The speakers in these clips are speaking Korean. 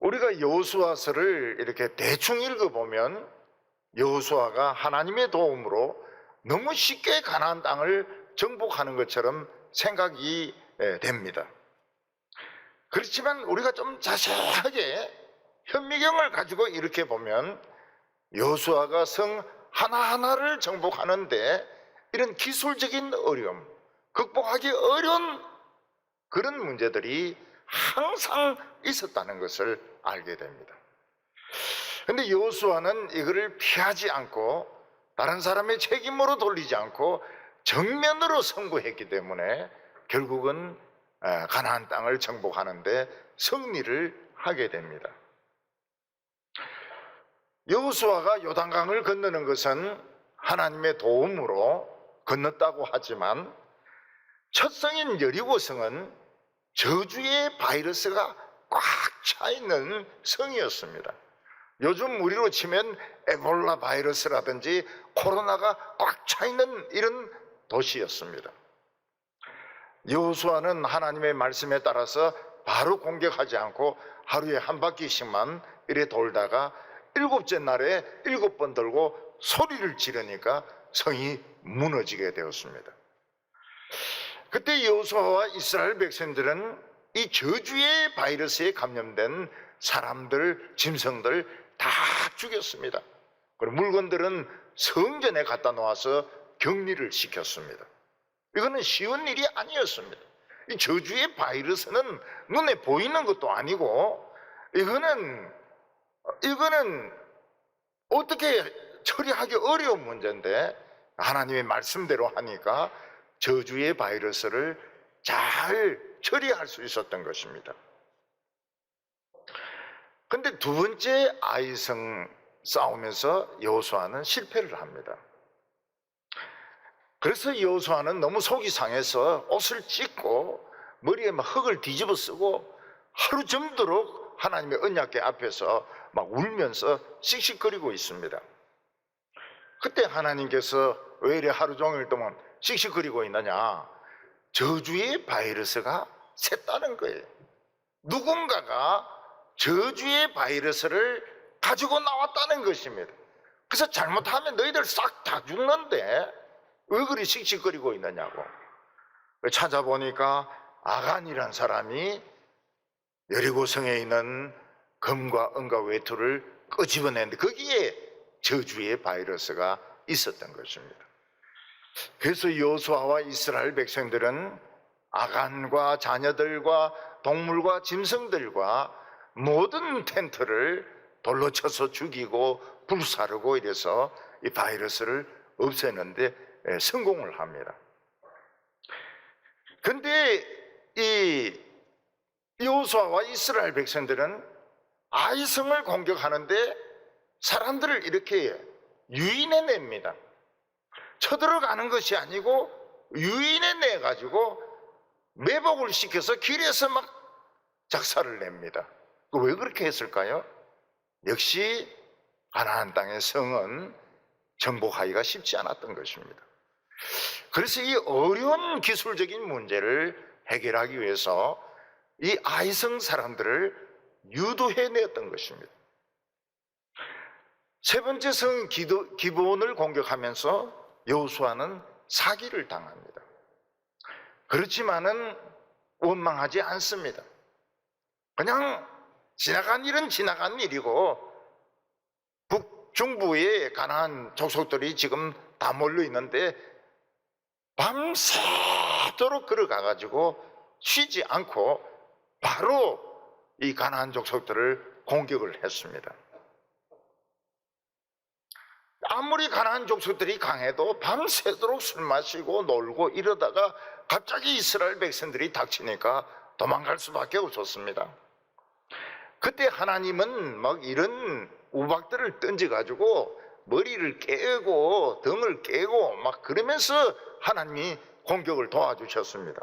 우리가 여호수아서를 이렇게 대충 읽어보면 여호수아가 하나님의 도움으로 너무 쉽게 가나안 땅을 정복하는 것처럼 생각이 됩니다. 그렇지만 우리가 좀 자세하게 현미경을 가지고 이렇게 보면 여호수아가 성 하나하나를 정복하는데 이런 기술적인 어려움, 극복하기 어려운 그런 문제들이 항상 있었다는 것을 알게 됩니다. 그런데 여호수아는 이거를 피하지 않고 다른 사람의 책임으로 돌리지 않고 정면으로 선고했기 때문에 결국은 가나안 땅을 정복하는데 승리를 하게 됩니다. 여호수아가 요단강을 건너는 것은 하나님의 도움으로 건넜다고 하지만 첫 성인 여리고성은 저주의 바이러스가 꽉 차 있는 성이었습니다. 요즘 우리로 치면 에볼라 바이러스라든지 코로나가 꽉 차 있는 이런 도시였습니다. 여호수아는 하나님의 말씀에 따라서 바로 공격하지 않고 하루에 한 바퀴씩만 이래 돌다가 일곱째 날에 7번 돌고 소리를 지르니까 성이 무너지게 되었습니다. 그때 여호수아와 이스라엘 백성들은 이 저주의 바이러스에 감염된 사람들, 짐승들 다 죽였습니다. 그리고 물건들은 성전에 갖다 놓아서 격리를 시켰습니다. 이거는 쉬운 일이 아니었습니다. 이 저주의 바이러스는 눈에 보이는 것도 아니고 이거는 어떻게 처리하기 어려운 문제인데 하나님의 말씀대로 하니까 저주의 바이러스를 잘 처리할 수 있었던 것입니다. 근데 두 번째 아이성 싸움에서 여호수아는 실패를 합니다. 그래서 여호수아는 너무 속이 상해서 옷을 찢고 머리에 막 흙을 뒤집어 쓰고 하루 점도록 하나님의 언약궤 앞에서 막 울면서 씩씩거리고 있습니다. 그때 하나님께서 왜 이래 하루 종일 동안 씩씩거리고 있느냐? 저주의 바이러스가 샜다는 거예요. 누군가가 저주의 바이러스를 가지고 나왔다는 것입니다. 그래서 잘못하면 너희들 싹 다 죽는데 왜 그리 씩씩거리고 있느냐고. 찾아보니까 아간이란 사람이 여리고성에 있는 금과 은과 외투를 끄집어냈는데 거기에 저주의 바이러스가 있었던 것입니다. 그래서 여호수아와 이스라엘 백성들은 아간과 자녀들과 동물과 짐승들과 모든 텐트를 돌로 쳐서 죽이고 불사르고 이래서 이 바이러스를 없애는데 성공을 합니다. 그런데 이 여호수아와 이스라엘 백성들은 아이성을 공격하는데 사람들을 이렇게 유인해냅니다. 쳐들어가는 것이 아니고 유인해내가지고 매복을 시켜서 길에서 막 작사를 냅니다. 왜 그렇게 했을까요? 역시 가나안 땅의 성은 정복하기가 쉽지 않았던 것입니다. 그래서 이 어려운 기술적인 문제를 해결하기 위해서 이 아이성 사람들을 유도해냈던 것입니다. 세 번째 성 기브온을 공격하면서 여호수아는 사기를 당합니다. 그렇지만은 원망하지 않습니다. 그냥 지나간 일은 지나간 일이고 북중부에 가나안 족속들이 지금 다 몰려 있는데 밤새도록 걸어가가지고 쉬지 않고 바로 이 가나안 족속들을 공격을 했습니다. 아무리 가나안 족속들이 강해도 밤새도록 술 마시고 놀고 이러다가 갑자기 이스라엘 백성들이 닥치니까 도망갈 수밖에 없었습니다. 그때 하나님은 막 이런 우박들을 던져가지고 머리를 깨고 등을 깨고 막 그러면서 하나님이 공격을 도와주셨습니다.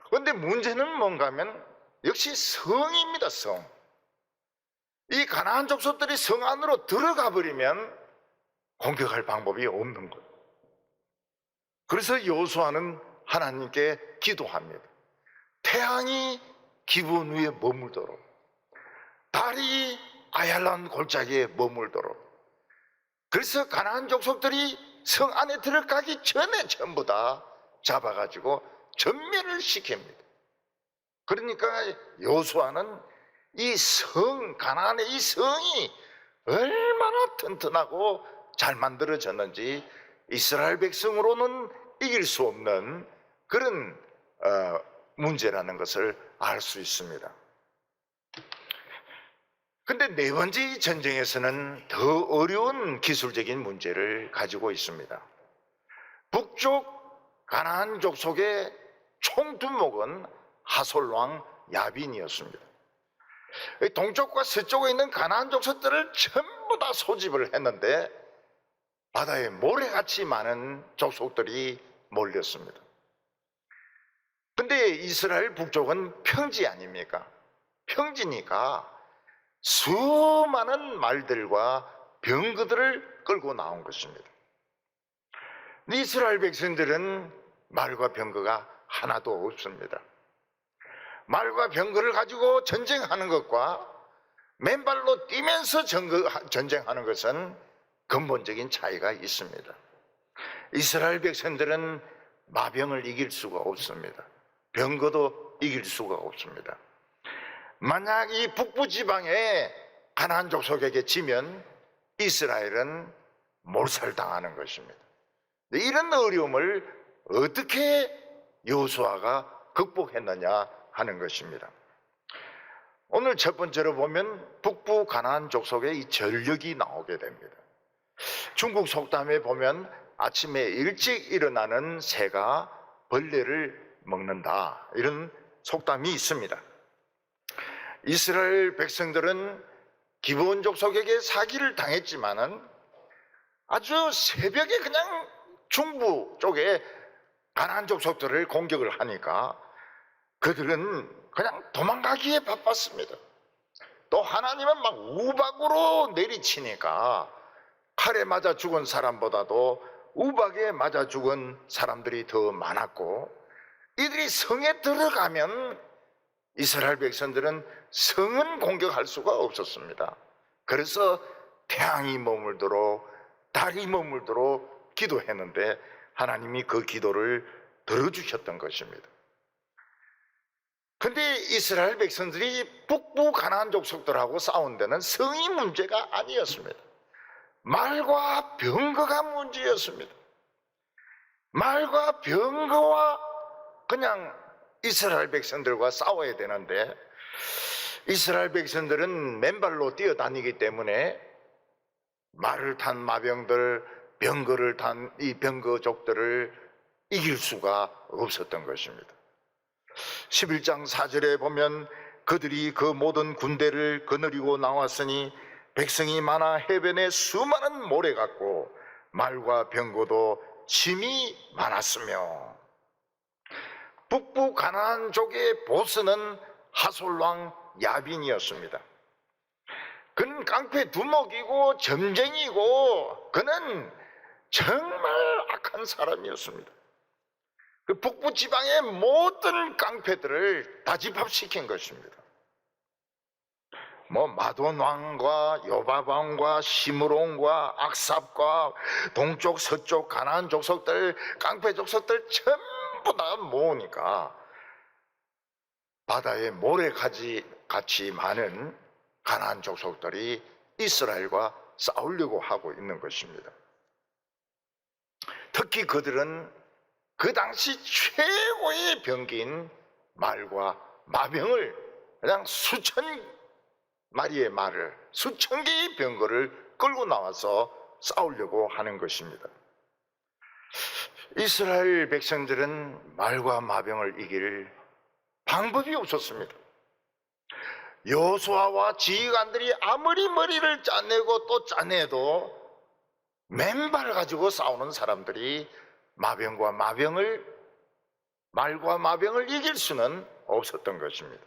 그런데 문제는 뭔가 하면 역시 성입니다. 성. 이 가나안 족속들이 성 안으로 들어가 버리면 공격할 방법이 없는 거예요. 그래서 여호수아는 하나님께 기도합니다. 태양이 기브온 위에 머물도록 달이 아얄란 골짜기에 머물도록. 그래서 가나안 족속들이 성 안에 들어가기 전에 전부 다 잡아가지고 전멸을 시킵니다. 그러니까 여호수아는 이 성, 가나안의 이 성이 얼마나 튼튼하고 잘 만들어졌는지 이스라엘 백성으로는 이길 수 없는 그런 문제라는 것을 알 수 있습니다. 근데 네 번째 이 전쟁에서는 더 어려운 기술적인 문제를 가지고 있습니다. 북쪽 가나안 족속의 총두목은 하솔왕 야빈이었습니다. 동쪽과 서쪽에 있는 가나안 족속들을 전부 다 소집을 했는데 바다에 모래같이 많은 족속들이 몰렸습니다. 근데 이스라엘 북쪽은 평지 아닙니까? 평지니까 수많은 말들과 병거들을 끌고 나온 것입니다. 이스라엘 백성들은 말과 병거가 하나도 없습니다. 말과 병거를 가지고 전쟁하는 것과 맨발로 뛰면서 전쟁하는 것은 근본적인 차이가 있습니다. 이스라엘 백성들은 마병을 이길 수가 없습니다. 병거도 이길 수가 없습니다. 만약 이 북부 지방에 가나안 족속에게 지면 이스라엘은 몰살당하는 것입니다. 이런 어려움을 어떻게 여호수아가 극복했느냐 하는 것입니다. 오늘 첫 번째로 보면 북부 가나안 족속의 이 전력이 나오게 됩니다. 중국 속담에 보면 아침에 일찍 일어나는 새가 벌레를 먹는다, 이런 속담이 있습니다. 이스라엘 백성들은 기브온 족속에게 사기를 당했지만은 아주 새벽에 그냥 중부 쪽에 가나안 족속들을 공격을 하니까 그들은 그냥 도망가기에 바빴습니다. 또 하나님은 막 우박으로 내리치니까 칼에 맞아 죽은 사람보다도 우박에 맞아 죽은 사람들이 더 많았고, 이들이 성에 들어가면 이스라엘 백성들은 성은 공격할 수가 없었습니다. 그래서 태양이 머물도록 달이 머물도록 기도했는데 하나님이 그 기도를 들어주셨던 것입니다. 근데 이스라엘 백성들이 북부 가나안 족속들하고 싸운 데는 성이 문제가 아니었습니다. 말과 병거가 문제였습니다. 말과 병거와 그냥 이스라엘 백성들과 싸워야 되는데 이스라엘 백성들은 맨발로 뛰어다니기 때문에 말을 탄 마병들, 병거를 탄 이 병거족들을 이길 수가 없었던 것입니다. 11장 4절에 보면 그들이 그 모든 군대를 거느리고 나왔으니 백성이 많아 해변에 수많은 모래 같고 말과 병거도 짐이 많았으며, 북부 가나안 족의 보스는 하솔왕 야빈이었습니다. 그는 깡패 두목이고 점쟁이고 그는 정말 악한 사람이었습니다. 그 북부 지방의 모든 깡패들을 다 집합시킨 것입니다. 마돈 왕과 요밥 왕과 시므론과 악삽과 동쪽 서쪽 가나안 족속들, 깡패 족속들 전부 다 모으니까 바다에 모래같이 많은 가나안 족속들이 이스라엘과 싸우려고 하고 있는 것입니다. 특히 그들은 그 당시 최고의 병기인 말과 마병을, 그냥 수천 마리의 말을, 수천 개의 병거를 끌고 나와서 싸우려고 하는 것입니다. 이스라엘 백성들은 말과 마병을 이길 방법이 없었습니다. 여호수아와 지휘관들이 아무리 머리를 짜내고 또 짜내도 맨발 가지고 싸우는 사람들이 말과 마병을 이길 수는 없었던 것입니다.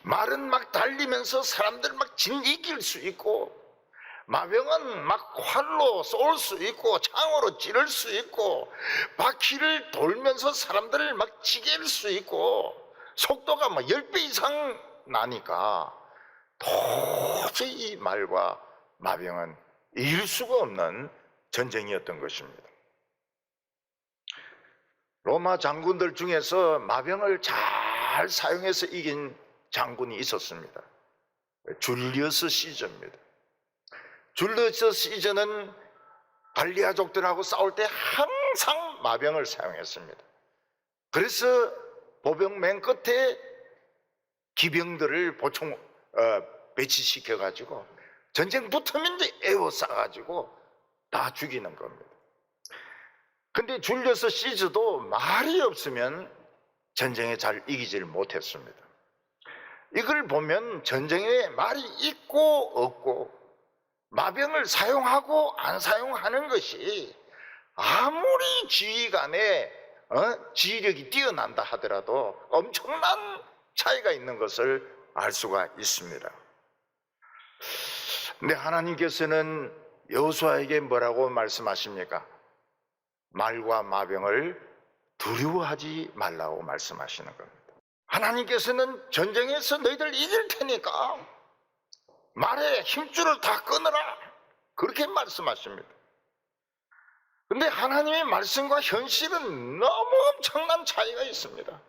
말은 막 달리면서 사람들 막 이길 수 있고, 마병은 막 활로 쏠 수 있고 창으로 찌를 수 있고 바퀴를 돌면서 사람들을 막 지게일 수 있고 속도가 막 10배 이상 나니까 도저히 이 말과 마병은 이길 수가 없는 전쟁이었던 것입니다. 로마 장군들 중에서 마병을 잘 사용해서 이긴 장군이 있었습니다. 줄리어스 시저입니다. 줄리어스 시저는 갈리아족들하고 싸울 때 항상 마병을 사용했습니다. 그래서 보병 맨 끝에 기병들을 보충 배치시켜가지고 전쟁 붙으면 이제 에워싸가지고 다 죽이는 겁니다. 근데 줄리어스 시저도 말이 없으면 전쟁에 잘 이기질 못했습니다. 이걸 보면 전쟁에 말이 있고 없고 마병을 사용하고 안 사용하는 것이 아무리 지휘관의 지휘력이 뛰어난다 하더라도 엄청난 차이가 있는 것을 알 수가 있습니다. 근데 하나님께서는 여호수아에게 뭐라고 말씀하십니까? 말과 마병을 두려워하지 말라고 말씀하시는 겁니다. 하나님께서는 전쟁에서 너희들 이길 테니까 말에 힘줄을 다 끊어라, 그렇게 말씀하십니다. 근데 하나님의 말씀과 현실은 너무 엄청난 차이가 있습니다.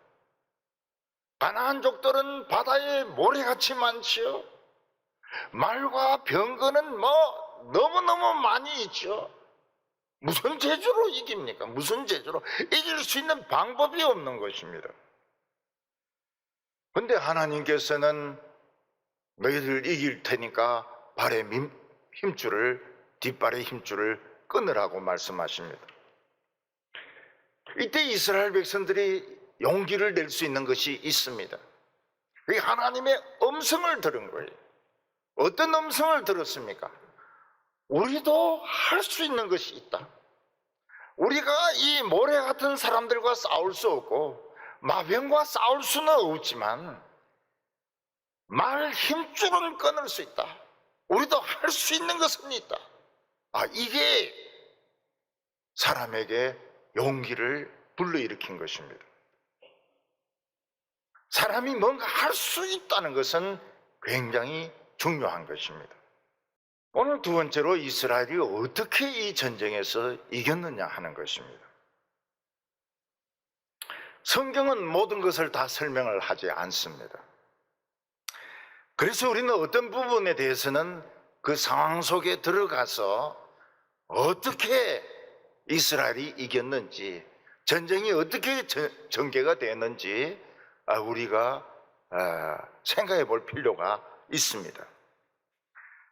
가나안족들은 바다에 모래같이 많지요. 말과 병거는 너무너무 많이 있죠. 무슨 재주로 이깁니까? 무슨 재주로? 이길 수 있는 방법이 없는 것입니다. 근데 하나님께서는 너희들 이길 테니까 발의 힘줄을, 뒷발의 힘줄을 끊으라고 말씀하십니다. 이때 이스라엘 백성들이 용기를 낼 수 있는 것이 있습니다. 그게 하나님의 음성을 들은 거예요. 어떤 음성을 들었습니까? 우리도 할 수 있는 것이 있다. 우리가 이 모래 같은 사람들과 싸울 수 없고 마병과 싸울 수는 없지만 말 힘줄은 끊을 수 있다. 우리도 할 수 있는 것은 있다. 이게 사람에게 용기를 불러일으킨 것입니다. 사람이 뭔가 할 수 있다는 것은 굉장히 중요한 것입니다. 오늘 두 번째로 이스라엘이 어떻게 이 전쟁에서 이겼느냐 하는 것입니다. 성경은 모든 것을 다 설명을 하지 않습니다. 그래서 우리는 어떤 부분에 대해서는 그 상황 속에 들어가서 어떻게 이스라엘이 이겼는지, 전쟁이 어떻게 전개가 되었는지 우리가 생각해 볼 필요가 있습니다.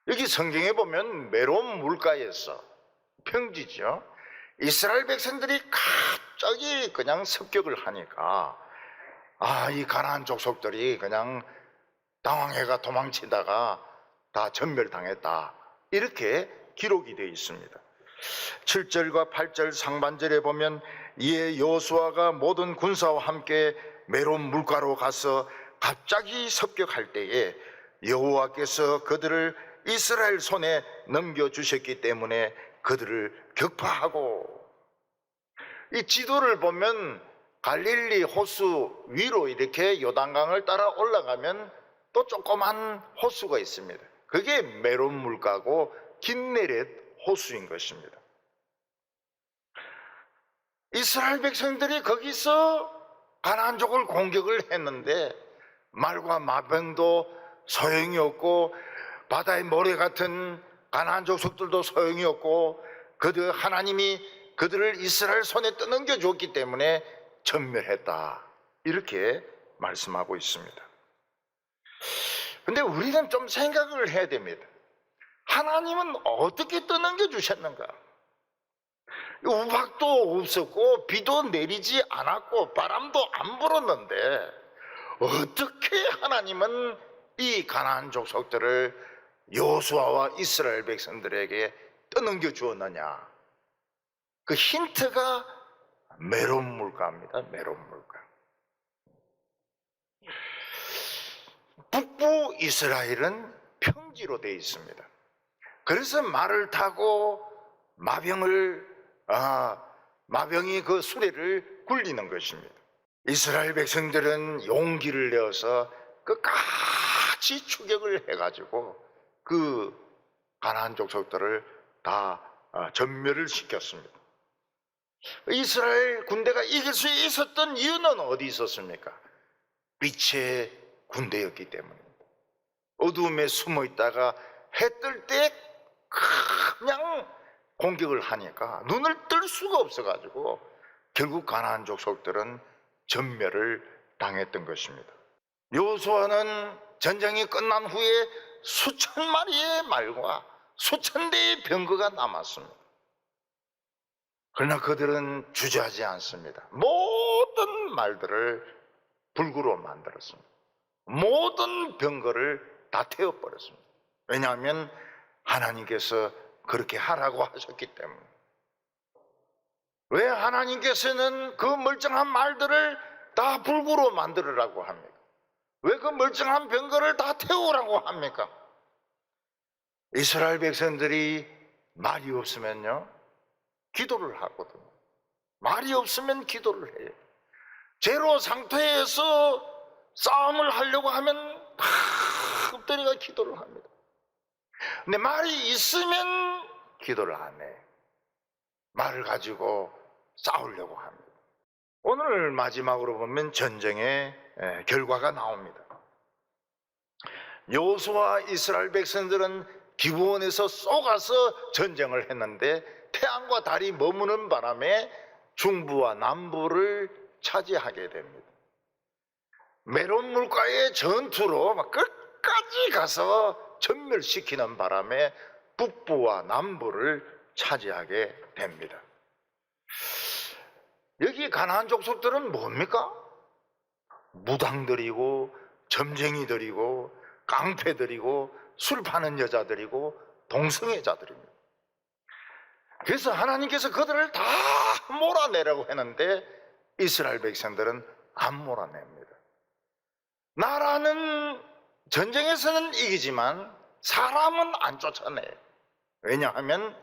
여기 성경에 보면 메론 물가에서, 평지죠, 이스라엘 백성들이 갑자기 그냥 습격을 하니까 이 가나안 족속들이 그냥 당황해가 도망치다가 다 전멸당했다, 이렇게 기록이 되어 있습니다. 7절과 8절 상반절에 보면 이에 여호수아가 모든 군사와 함께 메론 물가로 가서 갑자기 습격할 때에 여호와께서 그들을 이스라엘 손에 넘겨주셨기 때문에 그들을 격파하고, 이 지도를 보면 갈릴리 호수 위로 이렇게 요단강을 따라 올라가면 또 조그만 호수가 있습니다. 그게 메론 물가고 긴네렛 호수인 것입니다. 이스라엘 백성들이 거기서 가나안족을 공격을 했는데 말과 마병도 소용이 없고 바다의 모래 같은 가나안 족속들도 소용이 없고 하나님이 그들을 이스라엘 손에 떠넘겨 줬기 때문에 전멸했다, 이렇게 말씀하고 있습니다. 근데 우리는 좀 생각을 해야 됩니다. 하나님은 어떻게 떠넘겨 주셨는가? 우박도 없었고 비도 내리지 않았고 바람도 안 불었는데 어떻게 하나님은 이 가나안 족속들을 여호수아와 이스라엘 백성들에게 떠넘겨 주었느냐? 그 힌트가 메론 물가입니다. 메론 물가. 북부 이스라엘은 평지로 되어 있습니다. 그래서 말을 타고 마병이 그 수레를 굴리는 것입니다. 이스라엘 백성들은 용기를 내어서 끝까지 추격을 해가지고 그 가나안 족속들을 다 전멸을 시켰습니다. 이스라엘 군대가 이길 수 있었던 이유는 어디 있었습니까? 빛의 군대였기 때문입니다. 어두움에 숨어 있다가 해 뜰 때 그냥 공격을 하니까 눈을 뜰 수가 없어가지고 결국 가나안 족속들은 전멸을 당했던 것입니다. 여호수아는 전쟁이 끝난 후에 수천 마리의 말과 수천 대의 병거가 남았습니다. 그러나 그들은 주저하지 않습니다. 모든 말들을 불구로 만들었습니다. 모든 병거를 다 태워버렸습니다. 왜냐하면 하나님께서 그렇게 하라고 하셨기 때문에. 왜 하나님께서는 그 멀쩡한 말들을 다 불구로 만들으라고 합니까? 왜 그 멀쩡한 병거를 다 태우라고 합니까? 이스라엘 백성들이 말이 없으면요 기도를 하거든요. 말이 없으면 기도를 해요. 제로 상태에서 싸움을 하려고 하면 다 엎드려가 기도를 합니다. 근데 말이 있으면 기도를 안 해요. 말을 가지고 싸우려고 합니다. 오늘 마지막으로 보면 전쟁의 결과가 나옵니다. 여호수아와 이스라엘 백성들은 기브온에서 쏘가서 전쟁을 했는데 태양과 달이 머무는 바람에 중부와 남부를 차지하게 됩니다. 메론 물가의 전투로 막 끝까지 가서 전멸시키는 바람에 북부와 남부를 차지하게 됩니다. 여기 가나안 족속들은 뭡니까? 무당들이고 점쟁이들이고 깡패들이고 술 파는 여자들이고 동성애자들입니다. 그래서 하나님께서 그들을 다 몰아내라고 했는데 이스라엘 백성들은 안 몰아냅니다. 나라는 전쟁에서는 이기지만 사람은 안 쫓아내요. 왜냐하면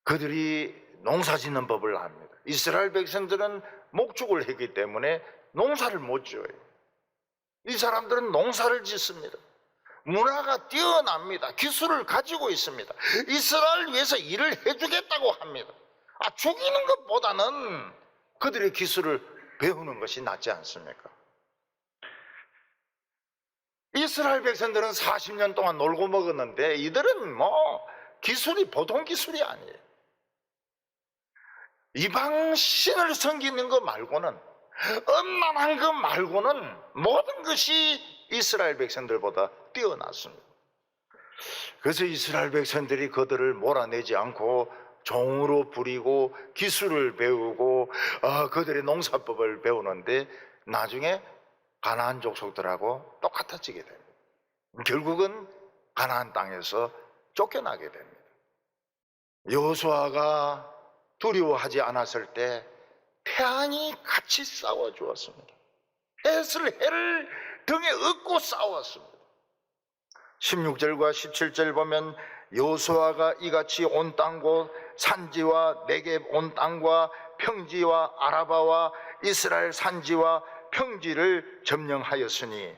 그들이 농사 짓는 법을 압니다. 이스라엘 백성들은 목축을 했기 때문에 농사를 못 지어요. 이 사람들은 농사를 짓습니다. 문화가 뛰어납니다. 기술을 가지고 있습니다. 이스라엘 위해서 일을 해주겠다고 합니다. 죽이는 것보다는 그들의 기술을 배우는 것이 낫지 않습니까? 이스라엘 백성들은 40년 동안 놀고 먹었는데 이들은 기술이 보통 기술이 아니에요. 이방 신을 섬기는 것 말고는, 엄만한 것 말고는 모든 것이 이스라엘 백성들보다 뛰어났습니다. 그래서 이스라엘 백성들이 그들을 몰아내지 않고 종으로 부리고 기술을 배우고 그들의 농사법을 배우는데 나중에 가나안 족속들하고 똑같아지게 됩니다. 결국은 가나안 땅에서 쫓겨나게 됩니다. 여호수아가 두려워하지 않았을 때 태양이 같이 싸워주었습니다. 해를 등에 업고 싸웠습니다. 16절과 17절 보면 여호수아가 이같이 온 땅과 산지와 네겝 온 땅과 평지와 아라바와 이스라엘 산지와 평지를 점령하였으니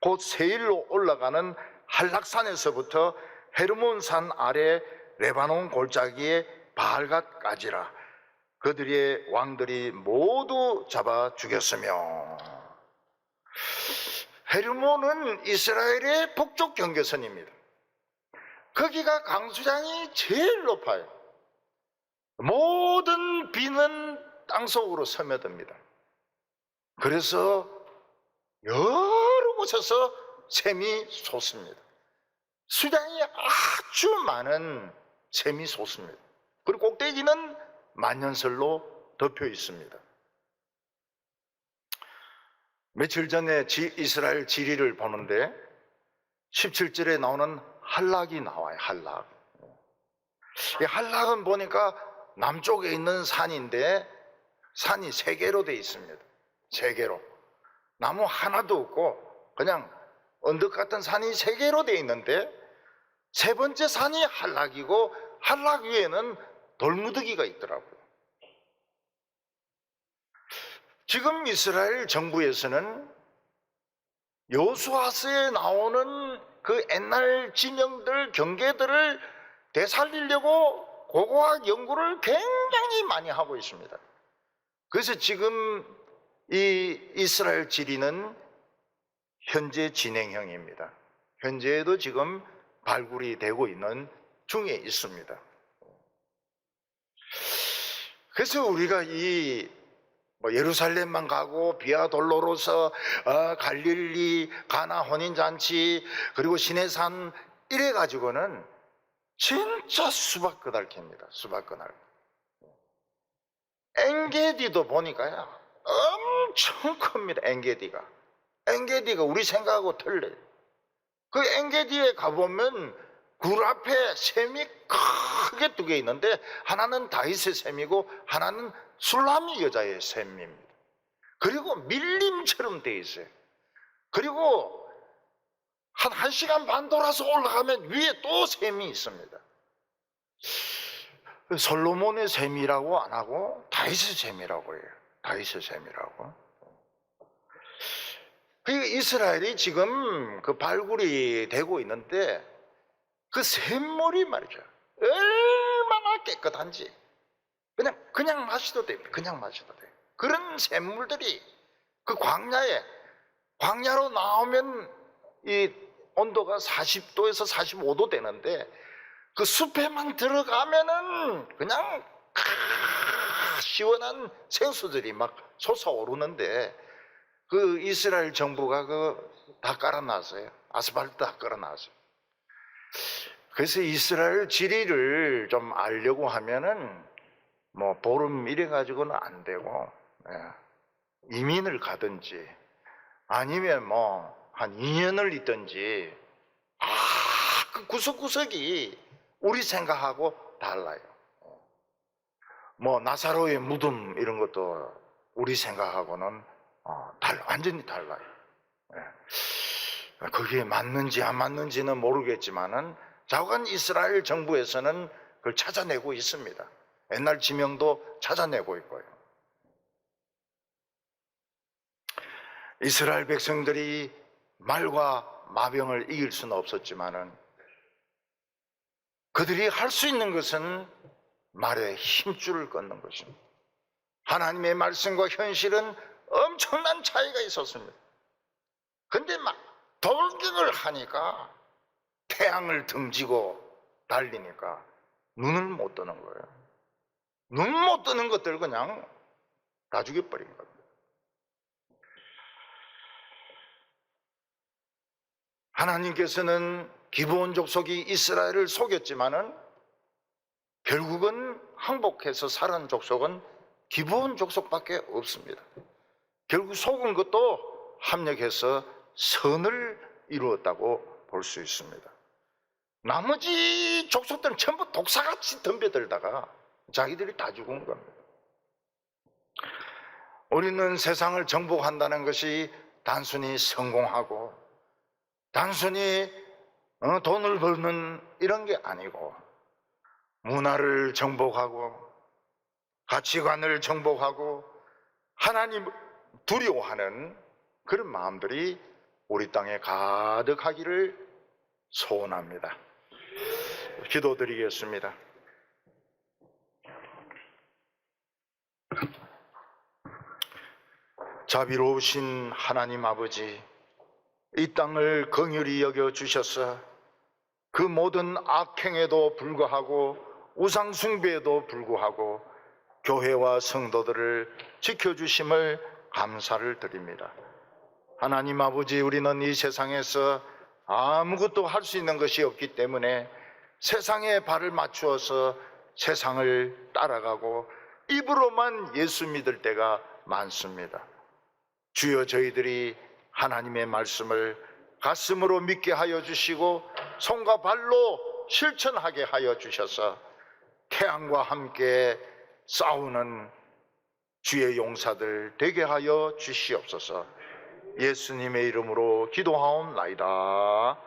곧 세일로 올라가는 한락산에서부터 헤르몬산 아래 레바논 골짜기의 바알갓까지라. 그들의 왕들이 모두 잡아 죽였으며. 헤르몬은 이스라엘의 북쪽 경계선입니다. 거기가 강수량이 제일 높아요. 모든 비는 땅속으로 스며듭니다. 그래서 여러 곳에서 샘이 솟습니다. 수량이 아주 많은 샘이 솟습니다. 그리고 꼭대기는 만년설로 덮여 있습니다. 며칠 전에 이스라엘 지리를 보는데 17절에 나오는 할락이 나와요. 할락. 이 할락은 보니까 남쪽에 있는 산인데 산이 세 개로 되어 있습니다. 세 개로. 나무 하나도 없고 그냥 언덕 같은 산이 세 개로 되어 있는데 세 번째 산이 할락이고 할락 위에는 돌무더기가 있더라고요. 지금 이스라엘 정부에서는 여호수아서에 나오는 그 옛날 지명들, 경계들을 되살리려고 고고학 연구를 굉장히 많이 하고 있습니다. 그래서 지금 이 이스라엘 지리는 현재 진행형입니다. 현재에도 지금 발굴이 되고 있는 중에 있습니다. 그래서 우리가 이 예루살렘만 가고 비아 돌로로서 갈릴리 가나 혼인잔치 그리고 시내산 이래 가지고는 진짜 수박 끄달깁니다. 수박 끄달. 엔게디도 보니까요 엄청 큽니다. 엔게디가 우리 생각하고 틀려요. 그 엔게디에 가보면 굴 앞에 샘이 크게 두 개 있는데 하나는 다윗의 샘이고 하나는 술라미 여자의 샘입니다. 그리고 밀림처럼 돼 있어요. 그리고 한 1시간 반 돌아서 올라가면 위에 또 샘이 있습니다. 솔로몬의 샘이라고 안 하고 다윗의 샘이라고 해요. 다윗의 샘이라고. 이스라엘이 지금 그 발굴이 되고 있는데 그 샘물이 말이죠. 얼마나 깨끗한지 그냥 마셔도 됩니다. 그냥 마셔도 돼요. 그런 샘물들이 그 광야로 나오면 이 온도가 40도에서 45도 되는데 그 숲에만 들어가면은 그냥 시원한 생수들이 막 솟아오르는데 그 이스라엘 정부가 다 깔아놨어요. 아스팔트 다 깔아놨어요. 그래서 이스라엘 지리를 좀 알려고 하면은 보름 이래 가지고는 안 되고 이민을 가든지 아니면 한 2년을 있든지 그 구석구석이 우리 생각하고 달라요. 나사로의 무덤 이런 것도 우리 생각하고는 완전히 달라요. 그게 맞는지 안 맞는지는 모르겠지만은 자관 이스라엘 정부에서는 그걸 찾아내고 있습니다. 옛날 지명도 찾아내고 있고요. 이스라엘 백성들이 말과 마병을 이길 수는 없었지만은 그들이 할 수 있는 것은 말에 힘줄을 끊는 것입니다. 하나님의 말씀과 현실은 엄청난 차이가 있었습니다. 근데 막 돌격을 하니까 태양을 등지고 달리니까 눈을 못 뜨는 거예요. 눈 못 뜨는 것들 그냥 다 죽여버린 겁니다. 하나님께서는 기브온 족속이 이스라엘을 속였지만은 결국은 항복해서 살은 족속은 기브온 족속밖에 없습니다. 결국 속은 것도 합력해서 선을 이루었다고 볼 수 있습니다. 나머지 족속들은 전부 독사같이 덤벼들다가 자기들이 다 죽은 겁니다. 우리는 세상을 정복한다는 것이 단순히 성공하고 단순히 돈을 벌는 이런 게 아니고 문화를 정복하고 가치관을 정복하고 하나님을 두려워하는 그런 마음들이 우리 땅에 가득하기를 소원합니다. 기도드리겠습니다. 자비로우신 하나님 아버지, 이 땅을 긍휼히 여겨 주셔서 그 모든 악행에도 불구하고 우상 숭배에도 불구하고 교회와 성도들을 지켜주심을 감사를 드립니다. 하나님 아버지, 우리는 이 세상에서 아무것도 할 수 있는 것이 없기 때문에 세상에 발을 맞추어서 세상을 따라가고 입으로만 예수 믿을 때가 많습니다. 주여, 저희들이 하나님의 말씀을 가슴으로 믿게 하여 주시고 손과 발로 실천하게 하여 주셔서 태양과 함께 싸우는 주의 용사들 되게 하여 주시옵소서. 예수님의 이름으로 기도하옵나이다.